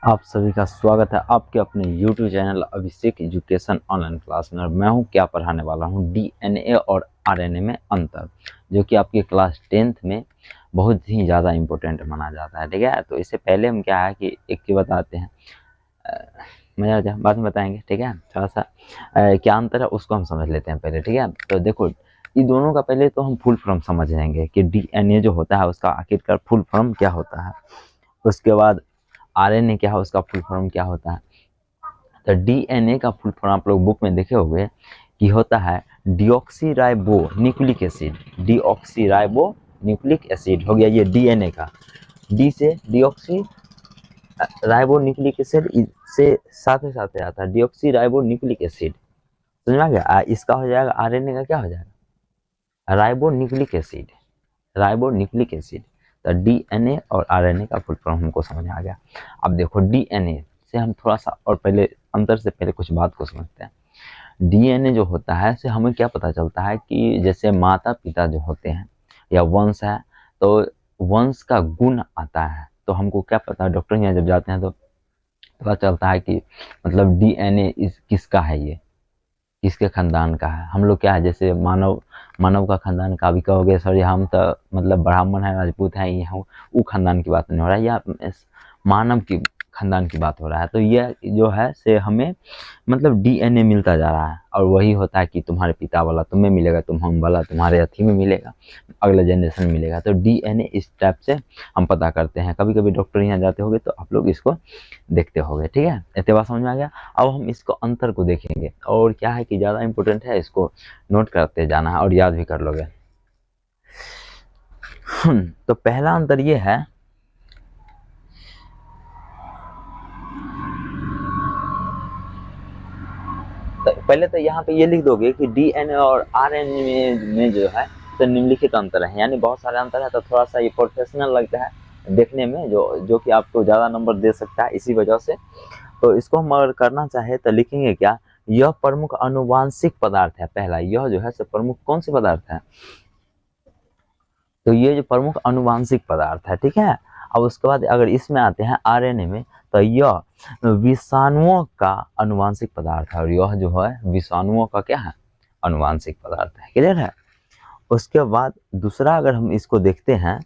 आप सभी का स्वागत है आपके अपने YouTube चैनल अभिषेक एजुकेशन ऑनलाइन क्लास में। और मैं हूं क्या पढ़ाने वाला हूं DNA और RNA में अंतर, जो कि आपके क्लास 10th में बहुत ही ज़्यादा इम्पोर्टेंट माना जाता है। ठीक है, तो इससे पहले हम क्या है कि एक चीज़ बताते हैं, मजा बाद में बताएंगे। ठीक है, थोड़ा सा क्या अंतर है उसको हम समझ लेते हैं पहले। ठीक है, तो देखो ये दोनों का पहले तो हम फुल फॉर्म समझ लेंगे कि DNA जो होता है उसका आखिरकार फुल फॉर्म क्या होता है। उसके बाद RNA क्या है, उसका फुल फॉर्म क्या होता है। तो DNA का फुल फॉर्म आप लोग बुक में देखे होंगे कि होता है deoxyribo nucleic acid. Deoxyribo nucleic acid हो गया ये DNA का। डी से डीऑक्सी राइबो न्यूक्लिक एसिड से साथ साथ आता है डीऑक्सीराइबो न्यूक्लिक एसिड। समझ में आ गया। इसका हो जाएगा RNA का क्या हो जाएगा, ribo nucleic acid. Ribo nucleic acid. तो DNA और RNA का फुल फॉर्म हमको समझ आ गया। अब देखो DNA से हम थोड़ा सा और पहले अंतर से पहले कुछ बात को समझते हैं। DNA जो होता है से हमें क्या पता चलता है कि जैसे माता पिता जो होते हैं या वंश है, तो वंश का गुण आता है। तो हमको क्या पता है, डॉक्टर यहाँ जब जाते हैं तो पता चलता है कि मतलब DNA इस किसका है, ये किसके खानदान का है। हम लोग क्या है, जैसे मानव मानव का खानदान का भी कहोगे सर हम तो मतलब ब्राह्मण है, राजपूत है, ये वो खानदान की बात नहीं हो रहा है, या मानव की खानदान की बात हो रहा है। तो ये जो है से हमें मतलब DNA मिलता जा रहा है, और वही होता है कि तुम्हारे पिता वाला तुम्हें मिलेगा, हम वाला तुम्हारे अथी में मिलेगा, अगले जनरेशन में मिलेगा। तो DNA इस टाइप से हम पता करते हैं। कभी कभी डॉक्टर यहाँ जाते होंगे तो आप लोग इसको देखते होंगे। ठीक है, इतने बात समझ में आ गया। अब हम इसको अंतर को देखेंगे, और क्या है कि ज़्यादा इंपॉर्टेंट है, इसको नोट करते जाना है और याद भी कर लोगे। तो पहला अंतर ये है, तो पहले तो यहाँ पे ये लिख दोगे कि DNA और RNA में जो है तो निम्नलिखित अंतर है। यानी बहुत सारे अंतर है, तो थोड़ा सा ये प्रोफेशनल लगता है देखने में, जो कि आपको ज़्यादा नंबर दे सकता है इसी वजह से। तो इसको हम अगर करना चाहे तो लिखेंगे क्या, यह प्रमुख अनुवांशिक पदार्थ है। पहला यह जो है सो प्रमुख कौन सी पदार्थ है, तो ये जो प्रमुख अनुवांशिक पदार्थ है। ठीक है, अब उसके बाद अगर इसमें आते हैं RNA में, तो यह विषाणुओं का अनुवांशिक पदार्थ है, और यह जो है विषाणुओं का क्या है, अनुवांशिक पदार्थ है। क्लियर है। उसके बाद दूसरा अगर हम इसको देखते हैं,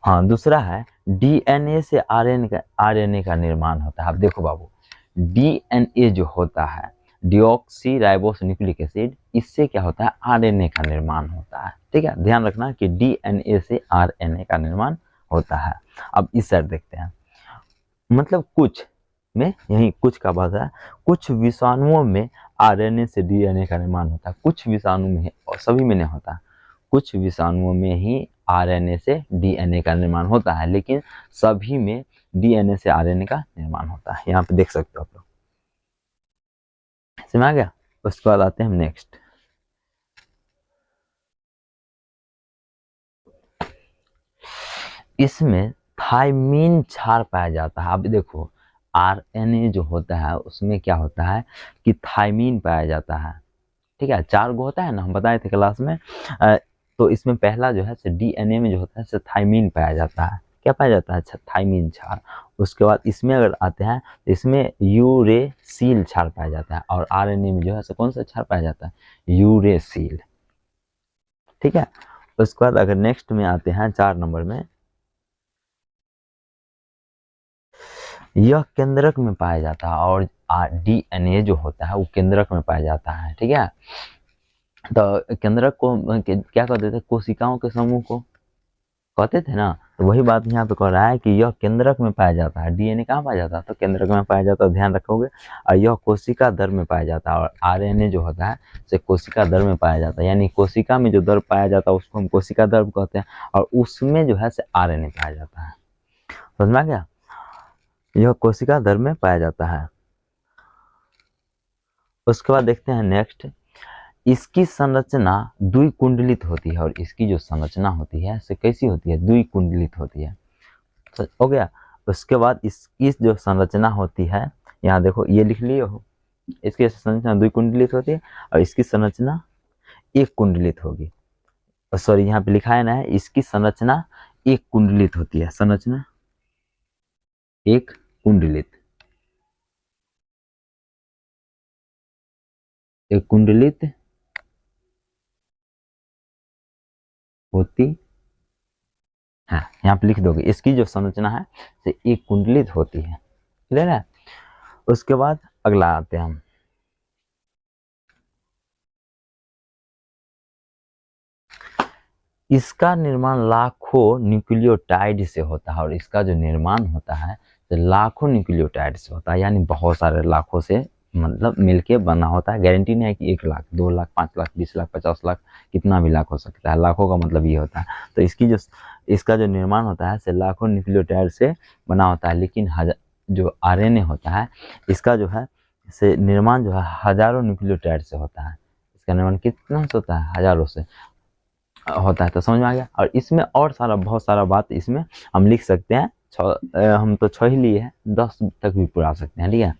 हाँ दूसरा है DNA से RNA का निर्माण होता है। अब देखो बाबू, DNA जो होता है डिऑक्सी राइबोस न्यूक्लिक एसिड, इससे क्या होता है RNA का निर्माण होता है। ठीक है, ध्यान रखना कि DNA से RNA का निर्माण होता है। अब इस साइड देखते हैं, मतलब कुछ में, यही कुछ का बात है, कुछ विषाणुओं में RNA से DNA का निर्माण होता है, कुछ विषाणु में, और सभी में नहीं होता। कुछ विषाणुओं में ही RNA से DNA का निर्माण होता है, लेकिन सभी में DNA से RNA का निर्माण होता है। यहाँ पे देख सकते हो आप लोग, समझ आ गया। उसके बाद आते हैं हम नेक्स्ट, इसमें थायमीन क्षार पाया जाता है। अब देखो RNA जो होता है उसमें क्या होता है कि थायमीन पाया जाता है। ठीक है, 4 गो होता है ना, हम बताए थे क्लास में। तो इसमें पहला जो है DNA में जो होता है थायमीन पाया जाता है। क्या पाया जाता है, थायमीन क्षार। उसके बाद इसमें अगर आते हैं तो इसमें यूरेसिल क्षार पाया जाता है, और RNA में जो है कौन सा क्षार पाया जाता है, यूरेसिल। ठीक है, उसके बाद अगर नेक्स्ट में आते हैं 4 नंबर में, यह केंद्रक में पाया जाता है, और DNA जो होता है वो केंद्रक में पाया जाता है। ठीक है, तो केंद्रक को क्या कहते थे, कोशिकाओं के समूह को कहते थे ना। तो वही बात यहाँ पे कह रहा है कि यह केंद्रक में पाया जाता है। DNA कहाँ पाया जाता है, तो केंद्रक में पाया जाता है, ध्यान रखोगे। और यह कोशिका दर में पाया जाता है, और RNA जो होता है से कोशिका दर में पाया जाता है। यानी कोशिका में जो दर पाया जाता है उसको हम कोशिका दर कहते हैं, और उसमें जो है से RNA पाया जाता है। समझ में आ गया, यह कोशिका दर में पाया जाता है। उसके बाद देखते हैं नेक्स्ट, इसकी संरचना द्विकुंडलित होती है, और इसकी जो संरचना होती है से कैसी होती है, द्विकुंडलित होती है। तो हो गया। उसके बाद इस जो संरचना होती है, यहाँ देखो ये लिख लिए हो, इसकी संरचना द्विकुंडलित होती है, और इसकी संरचना एक कुंडलित होगी। सॉरी यहाँ पे लिखा है ना, इसकी संरचना एक कुंडलित होती है। संरचना एक कुंडलित, एक कुंडलित होती है। यहाँ पे लिख दोगे इसकी जो संरचना है से एक कुंडलित होती है। क्लियर है। उसके बाद अगला आते हैं हम। इसका निर्माण लाखों न्यूक्लियोटाइड से होता है, और इसका जो निर्माण होता है तो लाखों न्यूक्लियोटाइड से होता है, यानी बहुत सारे लाखों से मतलब मिलके बना होता है। गारंटी नहीं है कि 1 लाख 2 लाख 5 लाख 20 लाख 50 लाख, कितना भी लाख हो सकता है। लाखों का मतलब ये होता है। तो इसका जो निर्माण होता है से लाखों न्यूक्लियोटाइड से बना होता है। लेकिन जो आरएनए होता है इसका जो है से निर्माण जो है हजारों न्यूक्लियोटाइड से होता है। इसका निर्माण कितना से होता है? हजारों से होता है। तो समझ में आ गया। और इसमें और सारा बहुत सारा बात इसमें हम लिख सकते हैं। हम तो 6 ही लिए हैं, 10 तक भी पूरा सकते हैं। ठीक है।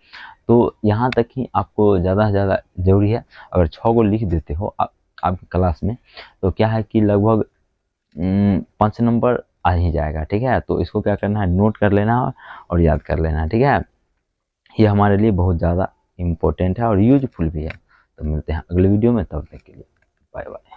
तो यहाँ तक ही आपको ज़्यादा से ज़्यादा जरूरी है। अगर 6 को लिख देते हो आपकी क्लास में, तो क्या है कि लगभग 5 नंबर आ ही जाएगा। ठीक है। तो इसको क्या करना है, नोट कर लेना है और याद कर लेना है। ठीक है। ये हमारे लिए बहुत ज़्यादा इम्पोर्टेंट है और यूजफुल भी है। तो मिलते हैं अगले वीडियो में, तब तक के लिए बाय बाय।